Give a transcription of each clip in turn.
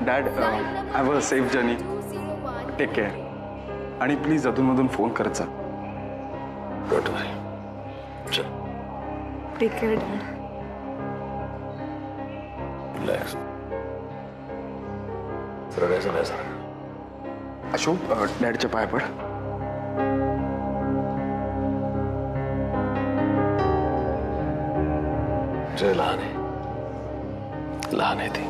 Dad have a safe journey, take care, आणि please अधूनमधून phone करत जा. Don't worry. चल टेक केअर डॅड. रिलॅक्स. रडायचं नाही सर. अशोक, डॅडच्या पाय पड. जय लहान आहे, लहान आहे ती,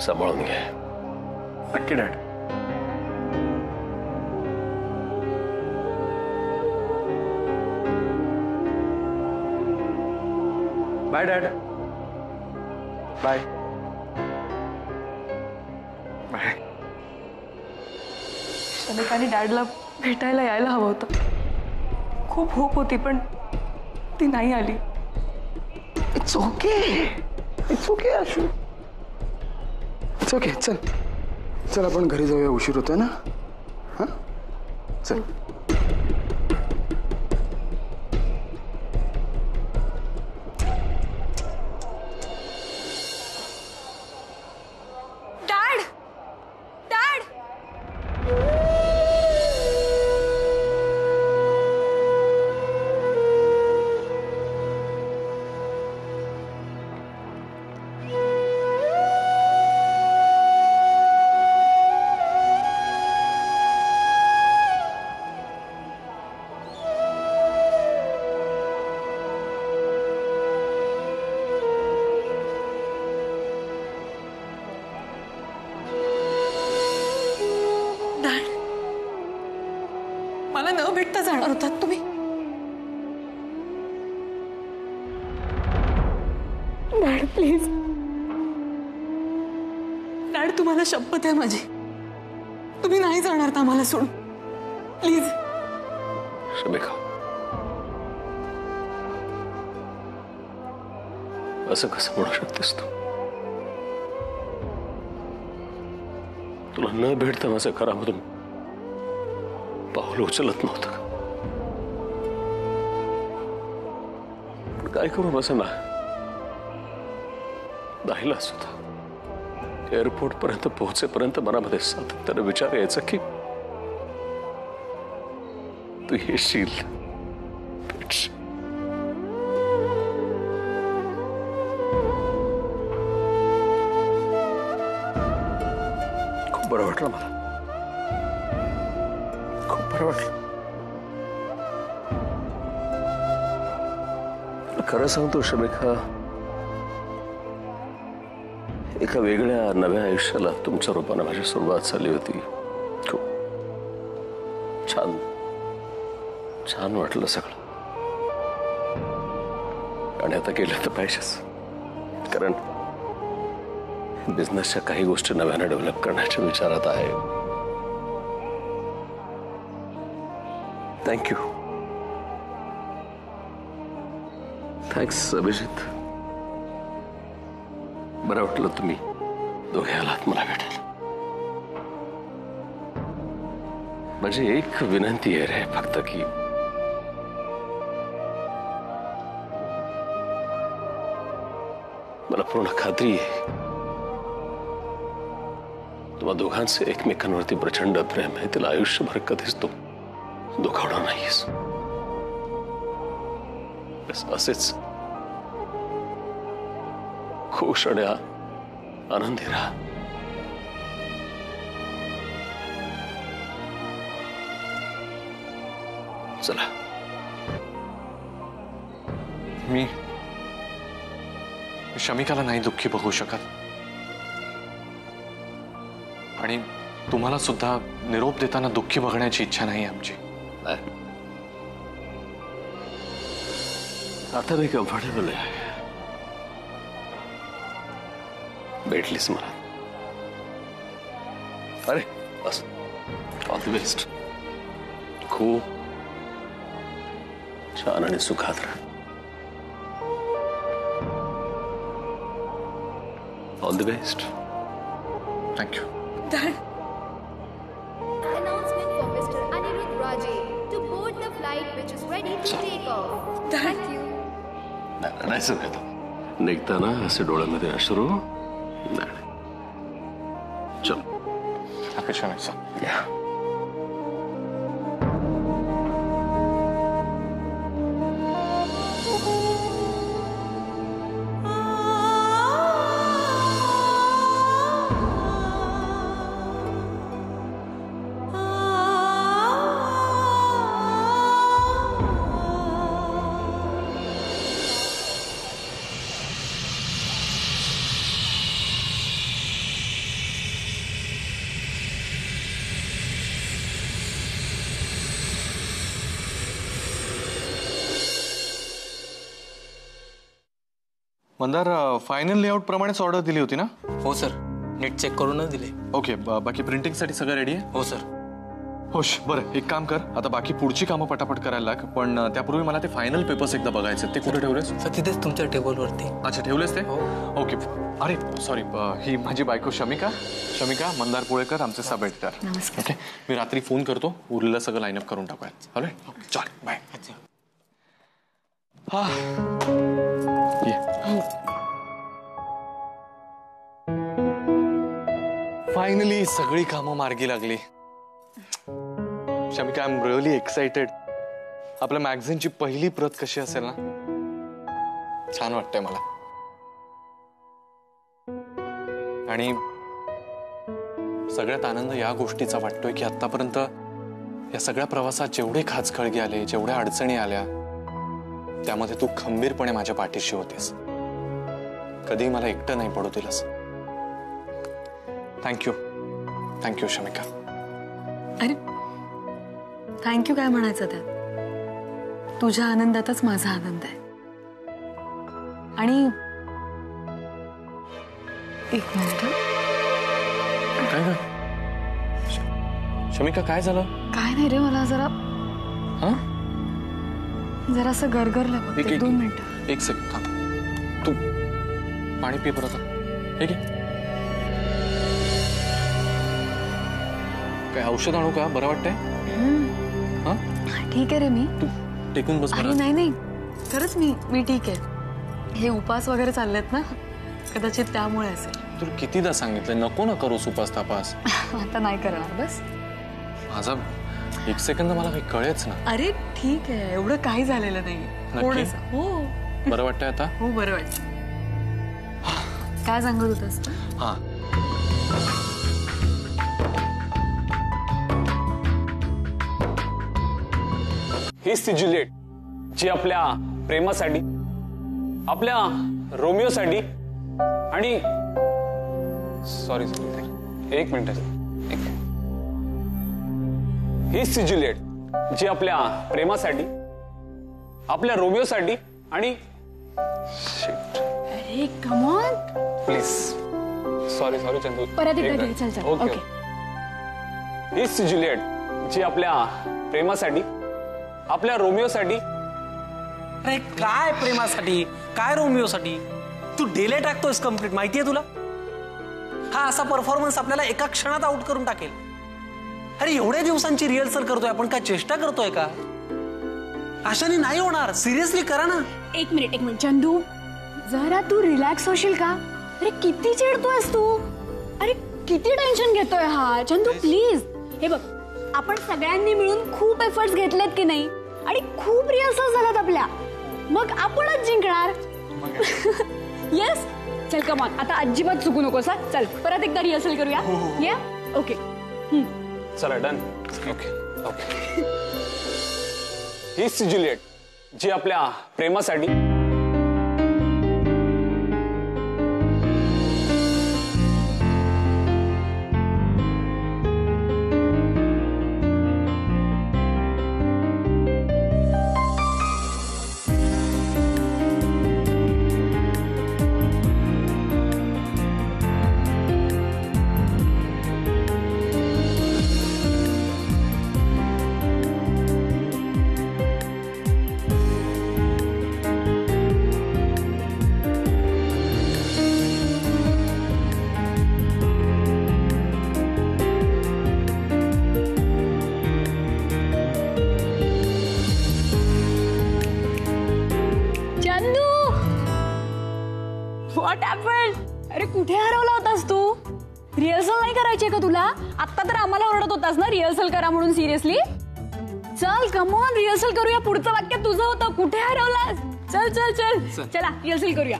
सांभाळून घे. नक्की dad. Bye dad. Bye bye. शमिकाने डॅडला भेटायला यायला हवं होतं. खूप होप होती पण ती नाही आली. It's okay, it's okay Ashu, it's okay. चल चल आपण घरी जाऊया, उशीर होतोय ना. हां चल. Dad, dad. मला न भेटता जाणार होतात तुम्ही. Dad please. डॅड तुम्हाला शपथ आहे माझी, तुम्ही नाही जाणार तर आम्हाला सोडून. प्लीज. शमिका, असं कसं म्हणू शकतेस तू? तुला न भेटता माझं घरामधून पाऊल उचलत नव्हतं का? पण काय करू, बसं ना नाईलाज होता. एअरपोर्ट पर्यंत पोहोचेपर्यंत मनामध्ये सातत्यानं विचार यायचा की तू येशील, भेटशील. खूप बरं वाटलं मला, खूप बरं वाटलं. खरं सांगतो शमिका, एका वेगळ्या नव्या आयुष्याला तुमच्या रूपाने माझी सुरुवात झाली होती. खूप छान छान वाटलं सगळं. आणि आता गेलं तर पाहिजेच, कारण बिझनेसच्या काही गोष्टी नव्याने डेव्हलप करण्याच्या विचारात आहे. थँक्यू. थँक्स अभिजित. बरं वाटलं तुम्ही दोघे आलात मला भेटायला. माझी एक विनंती आहे रे फक्त, की मला पूर्ण खात्री आहे तुम्हा दोघांचे एकमेकांवरती प्रचंड प्रेम आहे. तिला आयुष्यभर कधीच तू दुखावणार नाहीस. असेच खुश आणि आनंदी राहा. चला. मी शमिकाला नाही दुःखी बघू शकत, आणि तुम्हाला सुद्धा निरोप देताना दुःखी बघण्याची इच्छा नाही आमची. आता मी कम्फर्टेबल आहे. भेटलीस मला. अरे बस, ऑल द बेस्ट. खूप छान आणि सुखात राहा. All the best. Thank you. Dad. Announcement for Mr. Anirudh Raje to board the flight which is ready to take off. Thank you. नाही सर, निघताना असे डोळ्यामध्ये अश्रू नाही. चल अपेक्षा नाही सर. या. मंदार, फायनल लेआउट प्रमाणेच ऑर्डर दिली होती ना? हो सर, नीट चेक करूनच दिले. ओके, बाकी प्रिंटिंगसाठी सगळं रेडी आहे? हो सर. होश, बरं एक काम कर, आता बाकी पुढची कामं पटापट करायला लाग, पण त्यापूर्वी मला ते फायनल पेपर्स एकदा बघायचे. ते कुठे ठेवलेस? सर तिथेच तुमच्या टेबलवरती. अच्छा, ठेवलेस ते? हो. ओके. अरे सॉरी, ही माझी बायको शमिका. शमिका, मंदार पुळेकर, आमचे सब एडिटर. नमस्कार. ओके, मी रात्री फोन करतो, उरलेलं सगळं लाईनअप करून टाकूया. हॅलो, चल बाय. हा फायनली सगळी कामं मार्गी लागली. Shamika, I am really excited. आपल्या मॅगझिनची पहिली प्रत कशी असेल ना, छान वाटतंय मला. आणि सगळ्यात आनंद या गोष्टीचा वाटतोय की आतापर्यंत या सगळ्या प्रवासात जेवढे खाचखळगे आले, जेवढ्या अडचणी आल्या, त्यामध्ये तू खंबीरपणे माझ्या पाठीशी होतेस. कधीही मला एकटं नाही पडू दिलंस. थँक्यू. थँक्यू शमिका. अरे थँक्यू काय म्हणायचं त्यात? तुझ्या आनंदातच माझा आनंद आहे. आणि एक मिनिट. काय काय शमिका, काय झालं? काय नाही रे, मला हा जरासं गरगरलं बघ. एक 2 मिनिटं. एक सेकंड थांब. तू पाणी पी परत. हे घे. काय औषध आणू का? बरं वाटतंय? हा ठीक आहे रे. मी तू टेकून बस. अरे नाही खरंच मी ठीक आहे. हे उपास वगैरे चाललेत ना, कदाचित त्यामुळे असेल. तुला कितीदा सांगितलं नको ना करू उपास तापास. आता नाही करणार बस. माझा एक सेकंद मला काही कळेच ना. अरे ठीक आहे, एवढं काही झालेलं नाही. थोडंसं. हो बरं वाटतंय आता? हो बरं वाटतं. काय सांगत होतास तू? हा, हीच ती ज्युलिएट जी आपल्या प्रेमासाठी, आपल्या रोमिओसाठी आणि सॉरी एक मिनिट. हीच ती ज्युलिएट जी आपल्या प्रेमासाठी, आपल्या रोमिओसाठी आणि अरे come on. Please sorry Chandu, परत एकदा घे. चल चल. ओके. हीच ती ज्युलिएट जी आपल्या प्रेमासाठी, आपल्या रोमिओसाठी. अरे काय प्रेमासाठी, काय रोमिओसाठी? तू डेले टाकतोयस कम्प्लीट, माहितीये तुला? हा असा परफॉर्मन्स आपल्याला एका क्षणात आउट करून टाकेल. अरे एवढ्या दिवसांची रिहर्सल करतोय आपण, काय चेष्टा करतोय का? अशाने नाही होणार. सिरियसली करा ना. एक मिनिट चंदू, जरा तू रिलॅक्स होशील का? अरे किती चिडतोयस तू? अरे किती टेन्शन घेतोय हा चंदू, प्लीज. हे बघ, आपण सगळ्यांनी मिळून खूप एफर्ट्स घेतलेत की नाही, आणि खूप रिहर्सल झाल्यात आपल्या, मग आपणच जिंकणार. येस. चल कम ऑन, आता अजिबात चुकू नकोस. चल परत एकदा रिहर्सल करूया. या. ओके. चला डन. Okay okay. हीच ज्युलिएट जी आपल्या प्रेमासाठी, व्हॉट हॅपन्ड? अरे कुठे हरवला होतास तू? रिहर्सल नाही करायची का तुला? आता तर आम्हाला ओरडत होतास ना रिहर्सल करा म्हणून. सिरियसली चल कम ऑन रिहर्सल करूया. पुढचं वाक्य तुझं होतं. कुठे हरवलास? चल चल चल चला रिहर्सल करूया.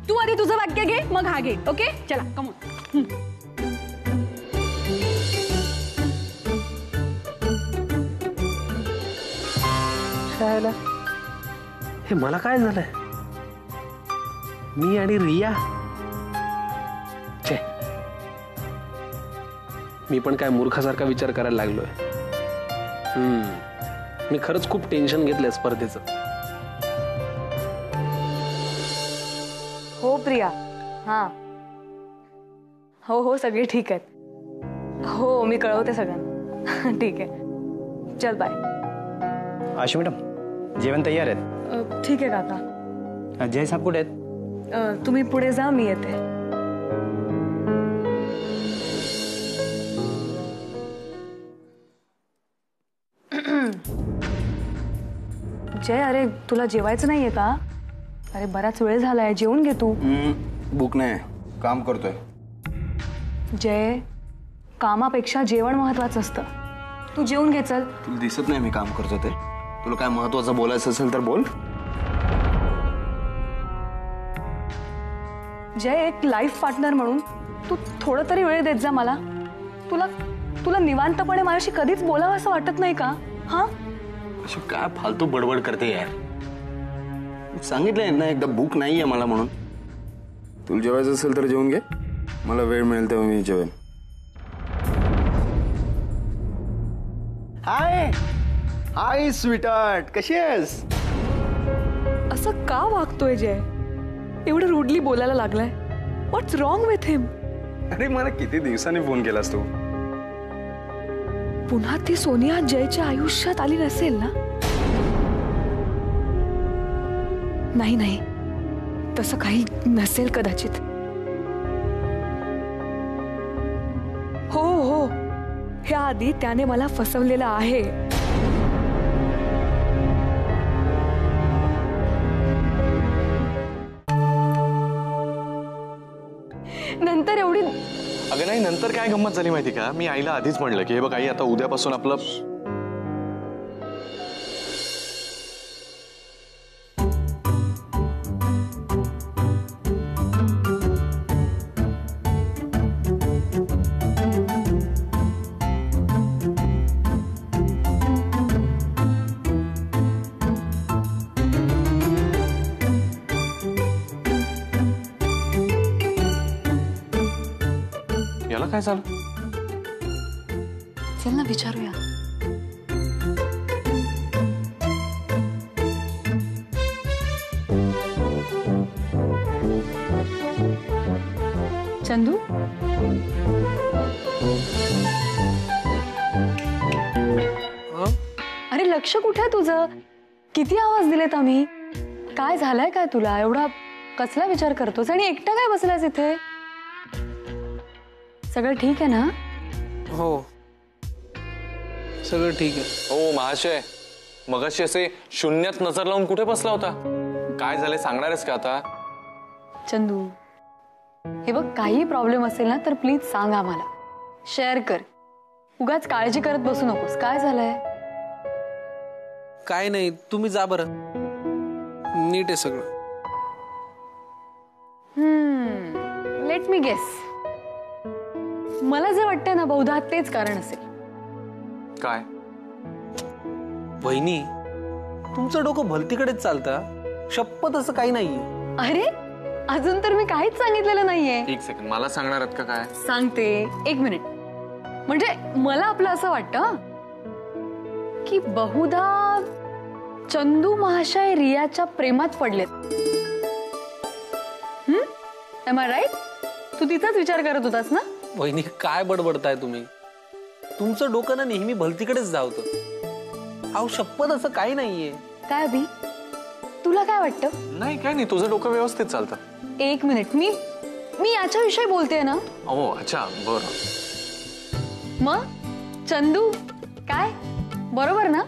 तू आधी तुझं वाक्य घे मग हा घे. ओके चला कम ऑन. हे मला काय झालंय? मी आणि रिया छे, मी पण काय मूर्खासारखा विचार करायला लागलोय. मी खरंच खूप टेन्शन घेतलंय स्पर्धेचं. हो प्रिया. हा हो हो सगळे ठीक आहेत. हो मी कळवते सगळ्यांना. ठीक आहे चल बाय. आशू मॅडम जेवण तयार आहेत. ठीक आहे काका. जय साहेब कुठे आहेत? तुम्ही पुढे जा मी येते. जय अरे तुला जेवायचं नाहीये का? अरे बराच वेळ झालाय जेवून घे तू. भूक नाही काम करतोय. जय कामापेक्षा जेवण महत्वाचं असतं. तू जेवून घे चल. तुला दिसत नाही मी काम करतो ते? तुला काय महत्वाचं बोलायचं असेल तर बोल. जय एक लाईफ पार्टनर म्हणून तू थोडं तरी वेळ देत जा मला. तुला तुला निवांतपणे माझ्याशी कधीच बोलावं असं वाटत नाही का? हा अशी काय फालतू बडबड करते यार. सांगितलंय ना एकदा भूक नाहीये मला म्हणून. तुला जेवायचं असेल तर जेवून घे. मला वेळ मिळेल तेव्हा मी जेवेन. हाय हाय स्वीटहार्ट कशी आहेस? असं का वागतोय जय? एवढं रूडली बोलायला लागलाय. व्हॉट्स रॉंग विथ हिम? अरे मला किती दिवसांनी फोन केलास तू? पुन्हा ती सोनिया जयच्या आयुष्यात आली नसेल ना? नाही नाही तसं काही नसेल कदाचित. हो हो ह्या आधी त्याने मला फसवलेलं आहे. नंतर एवढी अगं नाही नंतर काय गंमत झाली माहिती का? मी आईला आधीच म्हणलं की हे बघ आई आता उद्यापासून आपलं याला काय झालं? चल ना विचारूया. चंदू अरे लक्ष कुठे आहे तुझं? किती आवाज दिलेत आम्ही. काय झालंय काय तुला? एवढा कसला विचार करतोस आणि एकटा काय बसलास इथे? सगळं ठीक आहे ना? हो सगळं ठीक आहे. हो महाशय मगाशी असे शून्यात नजर लावून कुठे बसला होता? काय झाले सांगणारच का आता? चंदू हे बघ काही प्रॉब्लेम असेल ना तर प्लीज सांग आम्हाला. शेअर कर. उगाच काळजी करत बसू नकोस. काय झालंय? काय नाही तुम्ही जा बरं. नीट आहे सगळं. Let me guess. मला जे वाटतंय ना बहुधा तेच कारण असेल. काय? वहिनी तुमचं डोकं भलतीकडेच चालतं. शपथ असं काही नाहीये. अरे अजून तर मी काहीच सांगितलेलं नाहीये. एक सेकंड मला सांगणार आहेत का काय? सांगते एक मिनिट. म्हणजे मला आपलं असं वाटतं की बहुधा चंदू महाशय रियाच्या प्रेमात पडलेत. Am I right? तू तिचाच विचार करत होतास ना? वहिनी काय बडबडताय तुम्ही? तुमचं डोकं ना नेहमी भलतीकडेच धावतं. अहो शपथ असं काही नाहीये. काय अभि तुला काय वाटतं? नाही काय नाही तुझं डोकं व्यवस्थित चालतं. एक मिनिट मी याच्याविषयी बोलते ना. हो अच्छा बरं. मग चंदू काय बरोबर ना?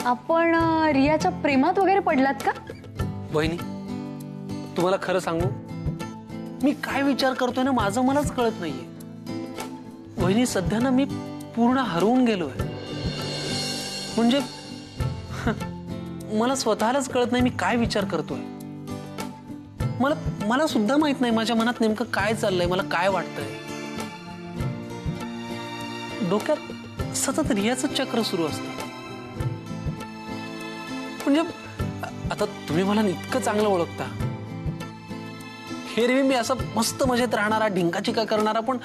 आपण रियाच्या प्रेमात वगैरे पडलात का? वहिनी तुम्हाला खरं सांगू मी काय विचार करतोय ना माझं मलाच कळत नाहीये. वहिनी सध्या ना मी पूर्ण हरवून गेलोय. म्हणजे मला स्वतःलाच कळत नाही मी काय विचार करतोय. मला सुद्धा माहित नाही माझ्या मनात नेमकं काय चाललंय, मला काय वाटतंय. डोक्यात सतत रियाचं चक्र सुरू असतं. म्हणजे आता तुम्ही मला इतकं चांगलं ओळखता. एरवी मी असं मस्त मजेत राहणारा, ढिंकाचिका करणारा, पण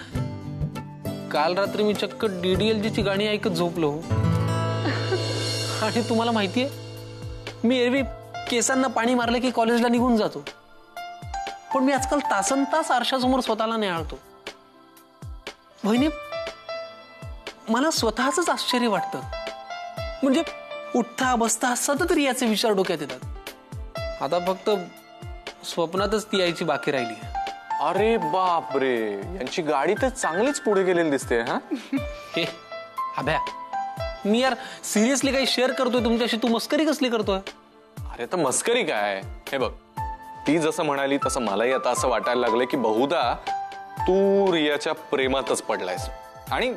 काल रात्री मी चक्क DDLG ची गाणी ऐकत झोपलो. आणि तुम्हाला माहितीये मी एरवी केसांना पाणी मारलं की कॉलेजला निघून जातो, पण मी आजकाल तासनतास आरशासमोर स्वतःला निहाळतो. बहिणी, मला स्वतःच आश्चर्य वाटतं. म्हणजे उठता बसता सतत रियाचे विचार डोक्यात येतात. आता फक्त स्वप्नातच ती यायची बाकी राहिली. अरे बापरे, यांची गाडी तर चांगलीच पुढे गेलेली दिसते. हा हे अभ्या, मी यार सिरियसली काही शेअर करतोय तुमच्याशी, तू मस्करी कसली करतोय? अरे तर मस्करी काय. हे बघ, ती जसं म्हणाली तसं मलाही आता असं वाटायला लागलं की बहुधा तू रियाच्या प्रेमातच पडलायस. आणि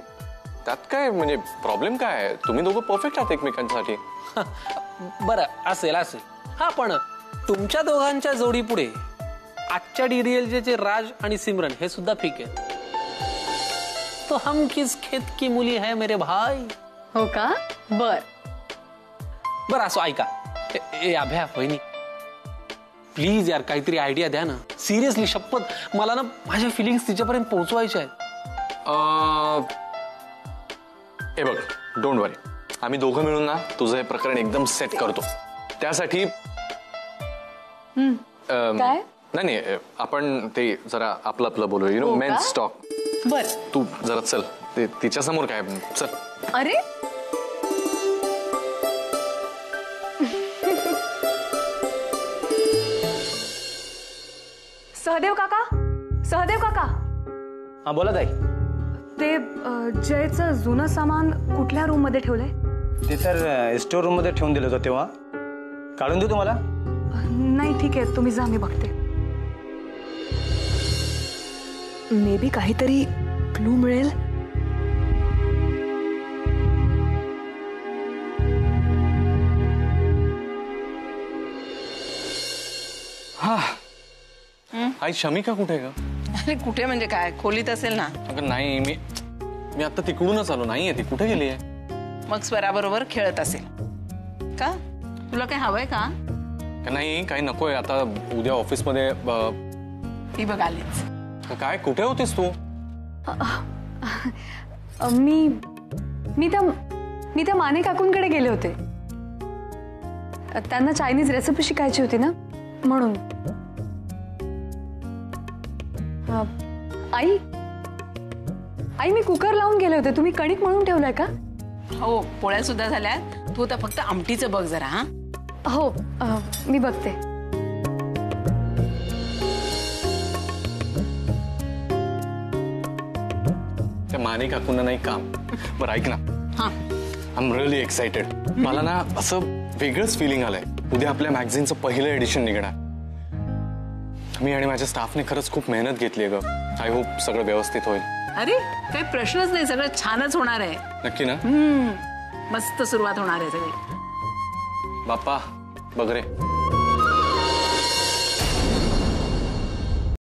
त्यात काय म्हणजे प्रॉब्लेम काय आहे? तुम्ही दोघं परफेक्ट आहात एकमेकांसाठी. बरं, असेल. हा, पण तुमच्या दोघांच्या जोडी पुढे आजच्या DDLJ चे राज आणि सिमरन हे सुद्धा फिक आहे. तो हम किस खेत की मुली है मेरे भाई. हो का? बरं असो, ऐका. ए अभ्या, वहिनी प्लीज यार काहीतरी आयडिया द्या ना. सिरियसली, शपथ मला ना माझ्या फिलिंग्स तिच्यापर्यंत पोहोचवायच्या आहेत. हे बघ, डोंट वरी, आम्ही दोघं मिळून ना तुझं हे प्रकरण एकदम सेट करतो. त्यासाठी काय? नाही, आपण ते जरा आपलं बोलू. You know, men's talk. बर, तू जरा चल, ते तिच्या समोर काय. चल. अरे सहदेव काका. हा बोला ताई. ते जयचं जुनं सामान कुठल्या रूम मध्ये ठेवलंय? ते तर स्टोर रूम मध्ये ठेवून दिलं होतं तेव्हा. काढून देऊ तुम्हाला? नाही, ठीक आहे, तुम्ही जा, मी बघते. मे बी काहीतरी क्लू मिळेल. हा, आई शमिका कुठे का? अरे कुठे म्हणजे काय, खोलीत असेल ना. अगं नाही, मी आता तिकडूनच आलो. नाहीये ती. कुठे गेली आहे? मग स्वराबरोबर खेळत असेल का? तुला काय हवंय का? नाही, काही नकोय आता. उद्या ऑफिसमध्ये ती बघ आलीच. काय, कुठे होतीस तू? मी त्या माने काकूंकडे गेले होते. त्यांना चायनीज रेसिपी शिकायची होती ना, म्हणून. आई मी कुकर लावून गेले होते. तुम्ही कणिक मळून ठेवलाय का? हो, पोळ्या सुद्धा झाल्या. तू आता फक्त आमटीचं बघ जरा. हा हो, मी बघते. त्या माने काकूंना नाही काम. बरं ऐक ना, हा, आय एम रिअली एक्साइटेड. मला ना असं वेगळंच फिलिंग आलंय. उद्या आपल्या मॅगझिनचं पहिलं एडिशन निघणार. मी आणि माझ्या स्टाफने खरंच खूप मेहनत घेतली आहे ग. आय होप सगळं व्यवस्थित होईल. अरे काही प्रश्नच नाही, सगळं छानच होणार आहे. नक्की ना? मस्त सुरुवात होणार आहे सगळी. बाप्पा बघ रे.